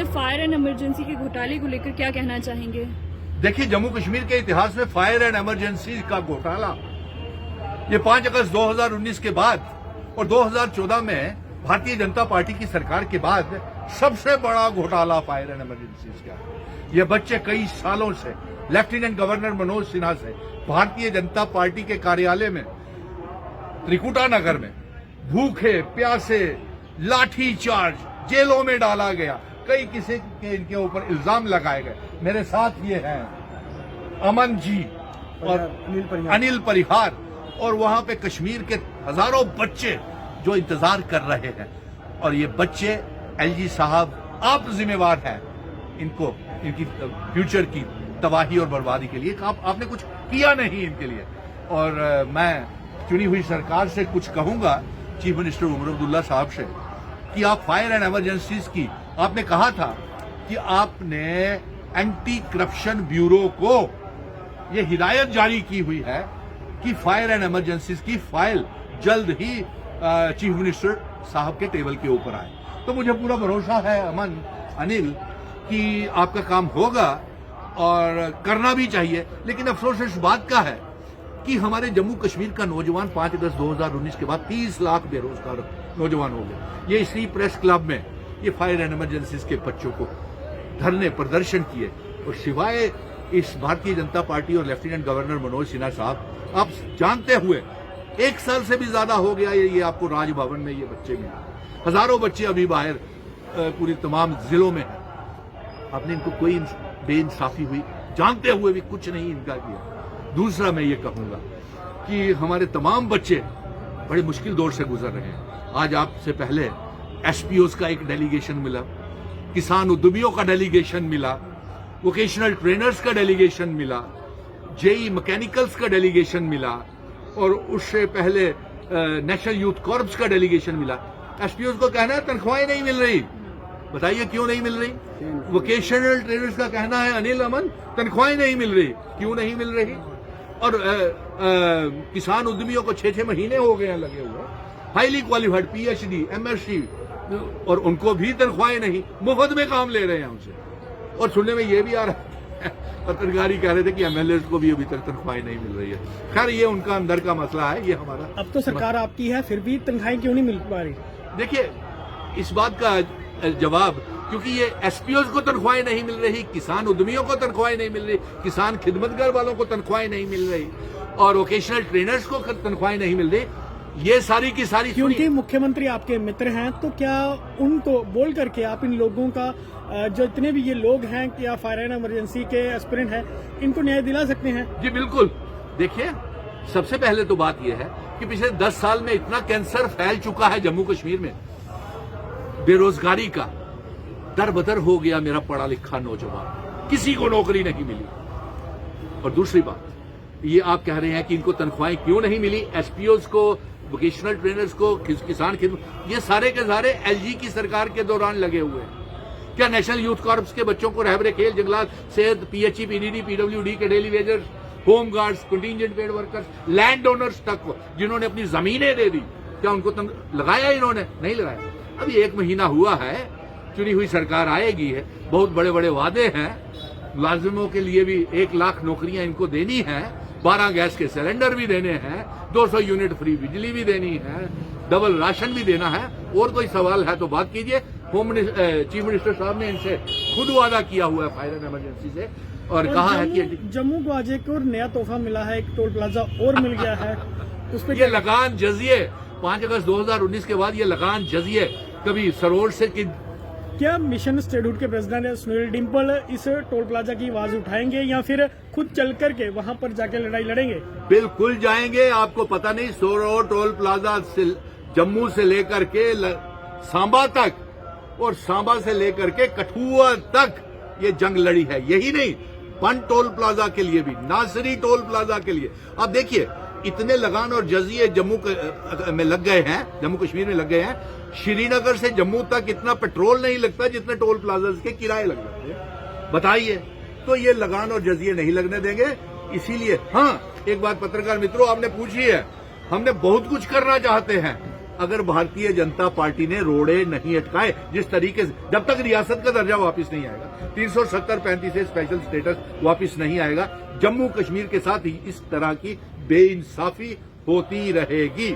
Sir, fire and emergency के घोटाले को लेकर क्या कहना चाहेंगे? देखिए, जम्मू कश्मीर के इतिहास में फायर एंड इमरजेंसी का घोटाला ये 5 अगस्त 2019 के बाद और 2014 में भारतीय जनता पार्टी की सरकार के बाद सबसे बड़ा घोटाला फायर एंड इमरजेंसी का। ये बच्चे कई सालों से लेफ्टिनेंट गवर्नर मनोज सिन्हा से भारतीय जनता पार्टी के कार्यालय में त्रिकुटा नगर में भूखे प्यासे लाठी चार्ज जेलों में डाला गया। कई किसी के इनके ऊपर इल्जाम लगाए गए। मेरे साथ ये हैं अमन जी और अनिल परिहार, और वहां पे कश्मीर के हजारों बच्चे जो इंतजार कर रहे हैं। और ये बच्चे एलजी साहब आप जिम्मेवार हैं इनको, इनकी फ्यूचर की तबाही और बर्बादी के लिए। आपने कुछ किया नहीं इनके लिए। और मैं चुनी हुई सरकार से कुछ कहूंगा, चीफ मिनिस्टर उमर अब्दुल्ला साहब से, कि आप फायर एंड इमरजेंसीज की, आपने कहा था कि आपने एंटी करप्शन ब्यूरो को ये हिदायत जारी की हुई है कि फायर एंड इमरजेंसीज की फाइल जल्द ही चीफ मिनिस्टर साहब के टेबल के ऊपर आए। तो मुझे पूरा भरोसा है अमन, अनिल, कि आपका काम होगा और करना भी चाहिए। लेकिन अफसोस इस बात का है कि हमारे जम्मू कश्मीर का नौजवान 5 अगस्त 2019 के बाद 30 लाख बेरोजगार नौजवान हो गए। ये इसी प्रेस क्लब में ये फायर एंड इमरजेंसीज के बच्चों को धरने प्रदर्शन किए। और सिवाय इस भारतीय जनता पार्टी और लेफ्टिनेंट गवर्नर मनोज सिन्हा साहब, आप जानते हुए 1 साल से भी ज्यादा हो गया ये आपको राजभवन में ये बच्चे मिले। हजारों बच्चे अभी बाहर पूरी तमाम जिलों में हैं। आपने इनको कोई बेइंसाफी हुई जानते हुए भी कुछ नहीं इनका किया। दूसरा, मैं ये कहूंगा कि हमारे तमाम बच्चे बड़े मुश्किल दौर से गुजर रहे हैं। आज आपसे पहले एसपीओज का एक डेलीगेशन मिला, किसान उद्यमियों का डेलीगेशन मिला, वोकेशनल ट्रेनर्स का डेलीगेशन मिला, जेई मैकेनिकल्स का डेलीगेशन मिला, और उससे पहले नेशनल यूथ कॉर्प्स का डेलीगेशन मिला। एसपीओज को कहना है तनख्वाहें नहीं मिल रही। बताइए क्यों नहीं मिल रही? वोकेशनल ट्रेनर्स का कहना है, अनिल, अमन, तनख्वाहें नहीं मिल रही। क्यों नहीं मिल रही? और किसान उद्यमियों को 6-6 महीने हो गए हैं लगे हुए, हाईली क्वालिफाइड पीएचडी एमएससी, और उनको भी तनख्वाहें नहीं, मुफ्त में काम ले रहे हैं उनसे। और सुनने में ये भी आ रहा है, पत्रकारी कह रहे थे कि एमएलए को भी अभी तक तनख्वाहें नहीं मिल रही है। खैर, ये उनका अंदर का मसला है, ये हमारा। अब तो सरकार आपकी है, फिर भी तनख्वाहें क्यों नहीं मिल पा रही? देखिए, इस बात का जवाब, क्योंकि ये एसपीओज को तनख्वाहें नहीं मिल रही, किसान उद्यमियों को तनख्वाहें नहीं मिल रही, किसान खिदमतगर वालों को तनख्वाहें नहीं मिल रही, और वोकेशनल ट्रेनर्स को तनख्वाहें नहीं मिल रही। ये सारी की सारी, क्योंकि मुख्यमंत्री आपके मित्र हैं, तो क्या उनको बोल करके आप इन लोगों का, जो इतने भी ये लोग हैं कि या फायर एंड इमरजेंसी के एस्पिरेंट हैं, इनको न्याय दिला सकते हैं? जी बिल्कुल। देखिए, सबसे पहले तो बात यह है कि पिछले 10 साल में इतना कैंसर फैल चुका है जम्मू कश्मीर में, बेरोजगारी का, दर बदर हो गया मेरा पढ़ा लिखा नौजवान, किसी को नौकरी नहीं मिली। और दूसरी बात, ये आप कह रहे हैं कि इनको तनख्वाहें क्यों नहीं मिली, एसपीओज को, वोकेशनल ट्रेनर्स को, किसान खिदमत, ये सारे के सारे एलजी की सरकार के दौरान लगे हुए हैं। क्या नेशनल यूथ कॉर्प्स के बच्चों को रहबरे खेल, जंगलात, सेहत, पीएचई, पीडीडी, पीडब्ल्यूडी के daily wagers, home guards, contingent paid workers, land owners तक जिन्होंने अपनी जमीनें दे दी, क्या उनको लगाया? इन्होंने नहीं लगाया। अभी 1 महीना हुआ है, चुनी हुई सरकार आएगी है, बहुत बड़े बड़े वादे हैं। मुलाजिमों के लिए भी 1 लाख नौकरियां इनको देनी है, 12 गैस के सिलेंडर भी देने हैं, 200 यूनिट फ्री बिजली भी देनी है, डबल राशन भी देना है। और कोई सवाल है तो बात कीजिए। चीफ मिनिस्टर साहब ने इनसे खुद वादा किया हुआ है फायर एंड इमरजेंसी से, और कहा है कि जम्मू को आज एक और नया तोहफा मिला है, एक टोल प्लाजा और मिल गया है, उस पर ये लगान जजिए। 5 अगस्त 2019 के बाद ये लगान जजिए। कभी सरोवर से क्या मिशन स्टेटहुड के प्रेसिडेंट सुनील डिम्पल इस टोल प्लाजा की आवाज उठाएंगे या फिर खुद चल करके वहां पर जाके लड़ाई लड़ेंगे? बिल्कुल जाएंगे। आपको पता नहीं, सरोवर टोल प्लाजा से जम्मू से लेकर के सांबा तक, और सांबा से लेकर के कठुआ तक ये जंग लड़ी है। यही नहीं, पंत टोल प्लाजा के लिए भी, नासरी टोल प्लाजा के लिए। आप देखिए, इतने लगान और जजिए जम्मू में लग गए हैं, जम्मू कश्मीर में लग गए हैं। श्रीनगर से जम्मू तक इतना पेट्रोल नहीं लगता जितने टोल प्लाजा के किराए लग जाते हैं। बताइए, तो ये लगान और जजिए नहीं लगने देंगे। इसीलिए हाँ, एक बात पत्रकार मित्रों आपने पूछी है, हमने बहुत कुछ करना चाहते हैं। अगर भारतीय जनता पार्टी ने रोड़े नहीं अटकाए, जिस तरीके से जब तक रियासत का दर्जा वापस नहीं आएगा, 370-35 से स्पेशल स्टेटस वापस नहीं आएगा, जम्मू कश्मीर के साथ इस तरह की बेइंसाफी होती रहेगी।